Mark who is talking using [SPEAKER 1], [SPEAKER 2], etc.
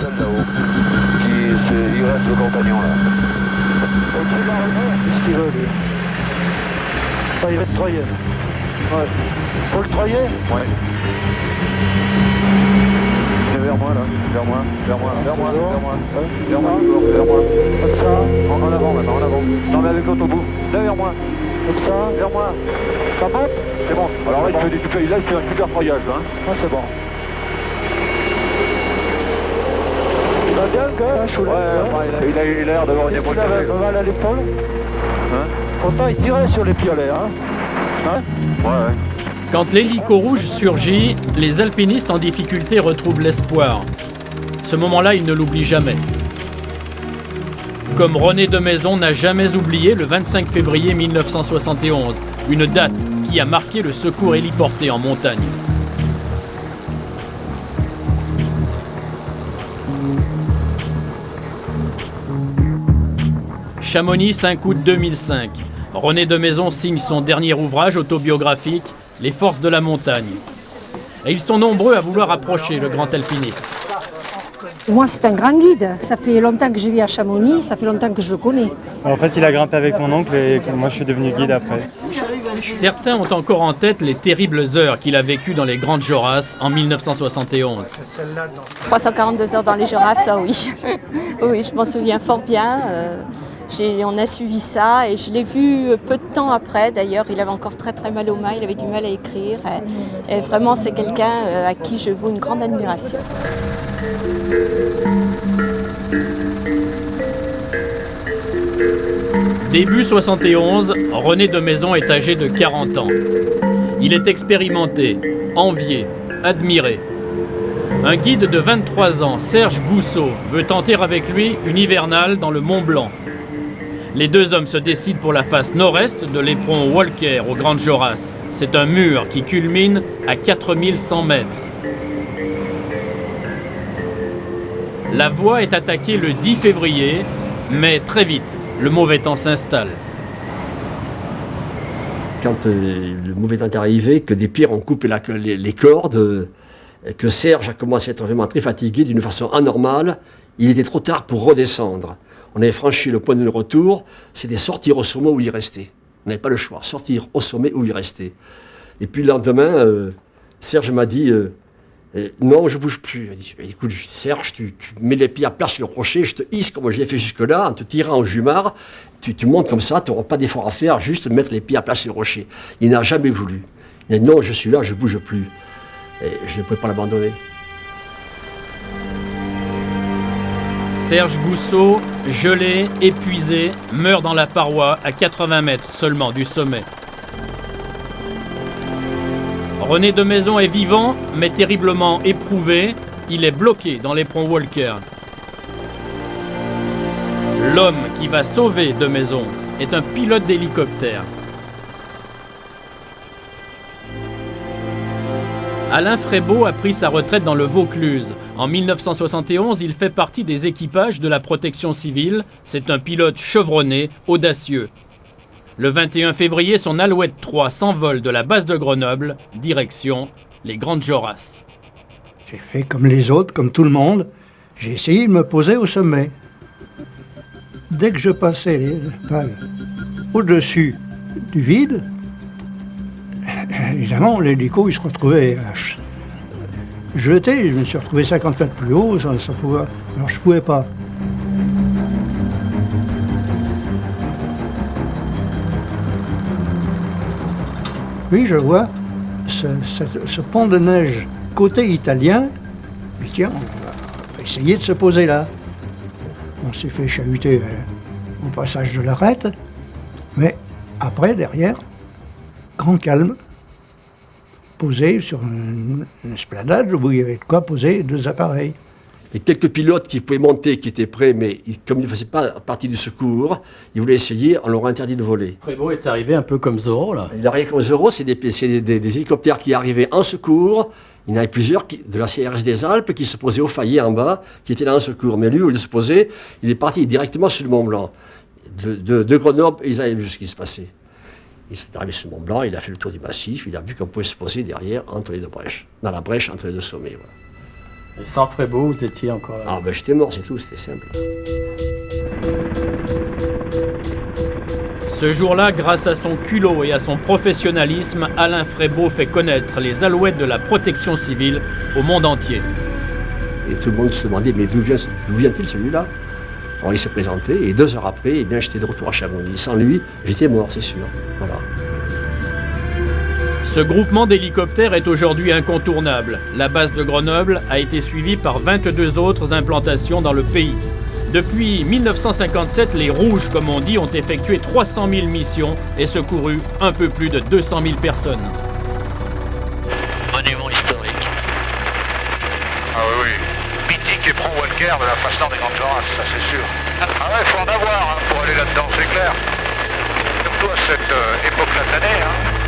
[SPEAKER 1] seul là-haut. Il reste le compagnon là.
[SPEAKER 2] Qu'est-ce qu'il veut lui? Ah, il va te troyer. Ouais. Faut le troyer?
[SPEAKER 1] Ouais. Viens vers moi là, vers moi. Vers moi.
[SPEAKER 2] Comme ça.
[SPEAKER 1] En avant maintenant, en avant. Non mais avec l'autre au bout. Là vers moi.
[SPEAKER 2] Comme ça.
[SPEAKER 1] Vers moi.
[SPEAKER 2] Ça monte?
[SPEAKER 1] C'est bon. Alors là il fait un super troyage là.
[SPEAKER 2] Ah, c'est bon. Il va bien le gars, Cholet?
[SPEAKER 1] Il a l'air d'avoir une épaule.
[SPEAKER 2] Il avait mal à l'épaule?
[SPEAKER 1] Hein?
[SPEAKER 2] Pourtant il tirait sur les piolets, hein?
[SPEAKER 1] Ouais.
[SPEAKER 3] Quand l'hélico rouge surgit, les alpinistes en difficulté retrouvent l'espoir. Ce moment-là, ils ne l'oublient jamais. Comme René de Maison n'a jamais oublié le 25 février 1971, une date qui a marqué le secours héliporté en montagne. Chamonix, 5 août 2005. René de Maison signe son dernier ouvrage autobiographique, Les forces de la montagne. Et ils sont nombreux à vouloir approcher le grand alpiniste.
[SPEAKER 4] Moi, c'est un grand guide. Ça fait longtemps que je vis à Chamonix, ça fait longtemps que je le connais.
[SPEAKER 5] En fait, il a grimpé avec mon oncle et moi, je suis devenu guide après.
[SPEAKER 3] Certains ont encore en tête les terribles heures qu'il a vécues dans les Grandes Jorasses en 1971.
[SPEAKER 6] 342 heures dans les Jorasses, ça oui. Oui, je m'en souviens fort bien. On a suivi ça et je l'ai vu peu de temps après. D'ailleurs, il avait encore très très mal aux mains, il avait du mal à écrire. Et vraiment, c'est quelqu'un à qui je voue une grande admiration.
[SPEAKER 3] Début 71, René de Maison est âgé de 40 ans. Il est expérimenté, envié, admiré. Un guide de 23 ans, Serge Gousseau, veut tenter avec lui une hivernale dans le Mont Blanc. Les deux hommes se décident pour la face nord-est de l'éperon Walker aux Grandes Jorasses. C'est un mur qui culmine à 4100 mètres. La voie est attaquée le 10 février, mais très vite, le mauvais temps s'installe.
[SPEAKER 7] Quand le mauvais temps est arrivé, que des pierres ont coupé les cordes, que Serge a commencé à être vraiment très fatigué d'une façon anormale, il était trop tard pour redescendre. On avait franchi le point de retour, c'était sortir au sommet où il restait. On n'avait pas le choix, sortir au sommet où il restait. Et puis le lendemain, Serge m'a dit non, je ne bouge plus. Il dit, écoute, Serge, tu mets les pieds à plat sur le rocher, je te hisse comme je l'ai fait jusque-là, en te tirant au jumard, tu montes comme ça, tu n'auras pas d'effort à faire, juste mettre les pieds à plat sur le rocher. Il n'a jamais voulu. Il a dit non, je suis là, je ne bouge plus. Et je ne pouvais pas l'abandonner.
[SPEAKER 3] Serge Gousseau, gelé, épuisé, meurt dans la paroi à 80 mètres seulement du sommet. René de Maison est vivant, mais terriblement éprouvé. Il est bloqué dans l'éperon Walker. L'homme qui va sauver de Maison est un pilote d'hélicoptère. Alain Frébeau a pris sa retraite dans le Vaucluse. En 1971, il fait partie des équipages de la protection civile. C'est un pilote chevronné, audacieux. Le 21 février, son Alouette 3 s'envole de la base de Grenoble, direction les Grandes Jorasses.
[SPEAKER 8] J'ai fait comme les autres, comme tout le monde. J'ai essayé de me poser au sommet. Dès que je passais les pales au-dessus du vide, évidemment, l'hélico, il se retrouvait jeté. Je me suis retrouvé 50 mètres plus haut, alors je ne pouvais pas. Oui, je vois ce pont de neige côté italien. Je dis, tiens, on va essayer de se poser là. On s'est fait chahuter au passage de l'arête, mais après, derrière, grand calme, posé sur une esplanade où il y avait de quoi poser deux appareils.
[SPEAKER 7] Et quelques pilotes qui pouvaient monter, qui étaient prêts, mais comme ils ne faisaient pas partie du secours, ils voulaient essayer, on leur a interdit de voler.
[SPEAKER 3] Frébeau est arrivé un peu comme Zorro, là.
[SPEAKER 7] Il est arrivé comme Zorro, c'est des hélicoptères qui arrivaient en secours. Il y en avait plusieurs de la CRS des Alpes qui se posaient au Fayet en bas, qui étaient là en secours. Mais lui, au lieu de se poser, il est parti directement sur le Mont Blanc. De Grenoble, ils avaient vu ce qui se passait. Il s'est arrivé sur le Mont Blanc, il a fait le tour du massif, il a vu qu'on pouvait se poser derrière, entre les deux brèches, dans la brèche entre les deux sommets. Voilà.
[SPEAKER 2] Et sans Frébeau, vous étiez encore là.
[SPEAKER 7] Ah ben j'étais mort, c'est tout, c'était simple.
[SPEAKER 3] Ce jour-là, grâce à son culot et à son professionnalisme, Alain Frébeau fait connaître les Alouettes de la protection civile au monde entier.
[SPEAKER 7] Et tout le monde se demandait, mais d'où vient-il celui-là? Alors il s'est présenté, et 2 heures après, eh bien, j'étais de retour à Chamonix. Sans lui, j'étais mort, c'est sûr. Voilà.
[SPEAKER 3] Ce groupement d'hélicoptères est aujourd'hui incontournable. La base de Grenoble a été suivie par 22 autres implantations dans le pays. Depuis 1957, les Rouges, comme on dit, ont effectué 300 000 missions et secouru un peu plus de 200 000 personnes.
[SPEAKER 9] Monument historique.
[SPEAKER 10] Ah oui, oui. Mythique et pro-Walker de la façon des Grandes Jorasses, ça c'est sûr. Ah ouais, faut en avoir pour aller là-dedans, c'est clair. Surtout à cette époque-là de l'année.